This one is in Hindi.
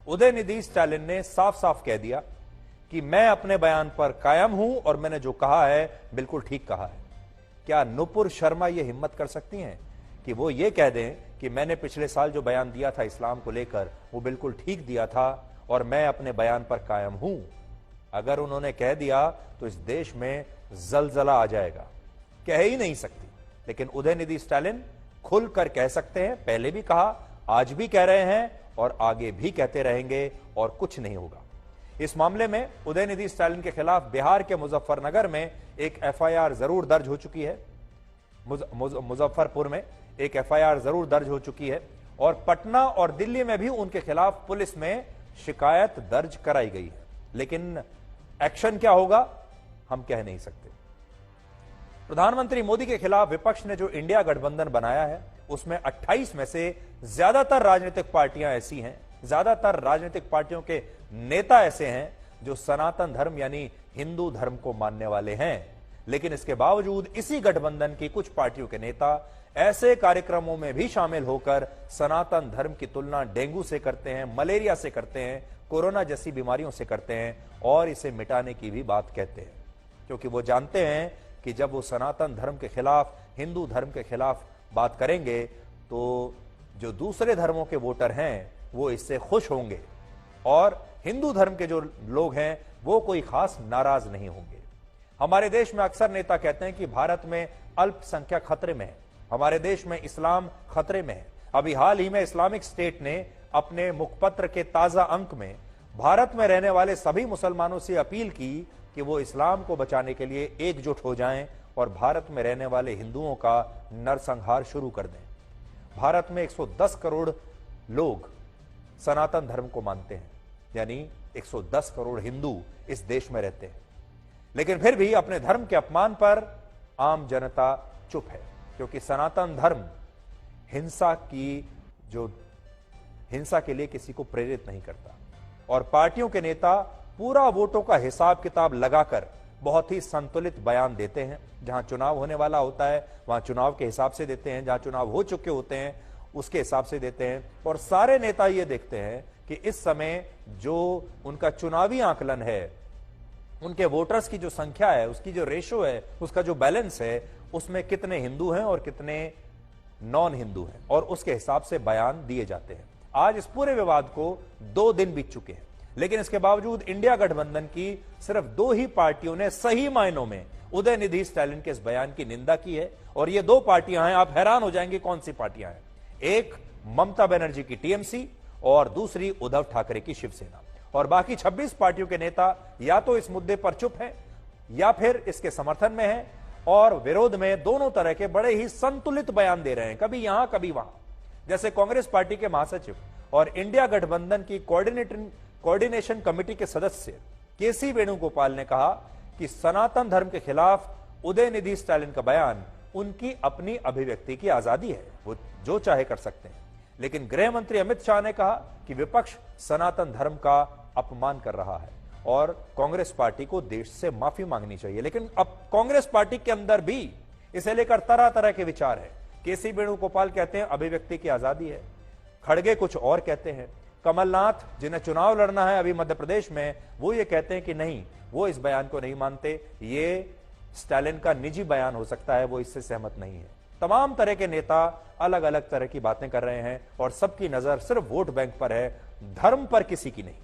उदयनिधि स्टालिन ने साफ साफ कह दिया कि मैं अपने बयान पर कायम हूं और मैंने जो कहा है बिल्कुल ठीक कहा है। क्या नुपुर शर्मा यह हिम्मत कर सकती हैं कि वो ये कह दें कि मैंने पिछले साल जो बयान दिया था इस्लाम को लेकर वो बिल्कुल ठीक दिया था और मैं अपने बयान पर कायम हूं? अगर उन्होंने कह दिया तो इस देश में जलजला आ जाएगा। कह ही नहीं सकती, लेकिन उदयनिधि स्टालिन खुलकर कह सकते हैं। पहले भी कहा, आज भी कह रहे हैं और आगे भी कहते रहेंगे और कुछ नहीं होगा। इस मामले में उदयनिधि स्टालिन के खिलाफ बिहार के मुजफ्फरनगर में एक एफआईआर जरूर दर्ज हो चुकी है। मुजफ्फरपुर में एक एफआईआर जरूर दर्ज हो चुकी है और पटना और दिल्ली में भी उनके खिलाफ पुलिस में शिकायत दर्ज कराई गई है। लेकिन एक्शन क्या होगा हम कह नहीं सकते। प्रधानमंत्री मोदी के खिलाफ विपक्ष ने जो इंडिया गठबंधन बनाया है उसमें 28 में से ज्यादातर राजनीतिक पार्टियां ऐसी हैं, ज्यादातर राजनीतिक पार्टियों के नेता ऐसे हैं जो सनातन धर्म यानी हिंदू धर्म को मानने वाले हैं। लेकिन इसके बावजूद इसी गठबंधन की कुछ पार्टियों के नेता ऐसे कार्यक्रमों में भी शामिल होकर सनातन धर्म की तुलना डेंगू से करते हैं, मलेरिया से करते हैं, कोरोना जैसी बीमारियों से करते हैं और इसे मिटाने की भी बात कहते हैं, क्योंकि वो जानते हैं कि जब वो सनातन धर्म के खिलाफ, हिंदू धर्म के खिलाफ बात करेंगे तो जो दूसरे धर्मों के वोटर हैं वो इससे खुश होंगे और हिंदू धर्म के जो लोग हैं वो कोई खास नाराज नहीं होंगे। हमारे देश में अक्सर नेता कहते हैं कि भारत में अल्पसंख्यक खतरे में है, हमारे देश में इस्लाम खतरे में है। अभी हाल ही में इस्लामिक स्टेट ने अपने मुखपत्र के ताजा अंक में भारत में रहने वाले सभी मुसलमानों से अपील की कि वो इस्लाम को बचाने के लिए एकजुट हो जाएं और भारत में रहने वाले हिंदुओं का नरसंहार शुरू कर दें। भारत में 110 करोड़ लोग सनातन धर्म को मानते हैं, यानी 110 करोड़ हिंदू इस देश में रहते हैं, लेकिन फिर भी अपने धर्म के अपमान पर आम जनता चुप है, क्योंकि सनातन धर्म हिंसा के लिए किसी को प्रेरित नहीं करता और पार्टियों के नेता पूरा वोटों का हिसाब किताब लगाकर बहुत ही संतुलित बयान देते हैं। जहां चुनाव होने वाला होता है वहां चुनाव के हिसाब से देते हैं, जहां चुनाव हो चुके होते हैं उसके हिसाब से देते हैं और सारे नेता ये देखते हैं कि इस समय जो उनका चुनावी आकलन है, उनके वोटर्स की जो संख्या है, उसकी जो रेशो है, उसका जो बैलेंस है, उसमें कितने हिंदू हैं और कितने नॉन हिंदू हैं और उसके हिसाब से बयान दिए जाते हैं। आज इस पूरे विवाद को 2 दिन बीत चुके हैं, लेकिन इसके बावजूद इंडिया गठबंधन की सिर्फ 2 ही पार्टियों ने सही मायनों में उदयनिधि स्टालिन के इस बयान की निंदा की है और ये 2 पार्टियां हैं। आप हैरान हो जाएंगे कौन सी पार्टियां हैं। एक ममता बनर्जी की टीएमसी और दूसरी उद्धव ठाकरे की शिवसेना, और बाकी 26 पार्टियों के नेता या तो इस मुद्दे पर चुप हैं या फिर इसके समर्थन में हैं और विरोध में दोनों तरह के बड़े ही संतुलित बयान दे रहे हैं, कभी यहां कभी वहां। जैसे कांग्रेस पार्टी के महासचिव और इंडिया गठबंधन की कोऑर्डिनेशन कमेटी के सदस्य केसी वेणुगोपाल ने कहा कि सनातन धर्म के खिलाफ उदयनिधि स्टालिन का बयान उनकी अपनी अभिव्यक्ति की आजादी है, वो जो चाहे कर सकते हैं। लेकिन गृह मंत्री अमित शाह ने कहा कि विपक्ष सनातन धर्म का अपमान कर रहा है और कांग्रेस पार्टी को देश से माफी मांगनी चाहिए। लेकिन अब कांग्रेस पार्टी के अंदर भी इसे लेकर तरह तरह के विचार है। केसी वेणुगोपाल कहते हैं अभिव्यक्ति की आजादी है, खड़गे कुछ और कहते हैं, कमलनाथ जिन्हें चुनाव लड़ना है अभी मध्य प्रदेश में, वो ये कहते हैं कि नहीं, वो इस बयान को नहीं मानते, ये स्टालिन का निजी बयान हो सकता है, वो इससे सहमत नहीं है। तमाम तरह के नेता अलग अलग तरह की बातें कर रहे हैं और सबकी नजर सिर्फ वोट बैंक पर है, धर्म पर किसी की नहीं।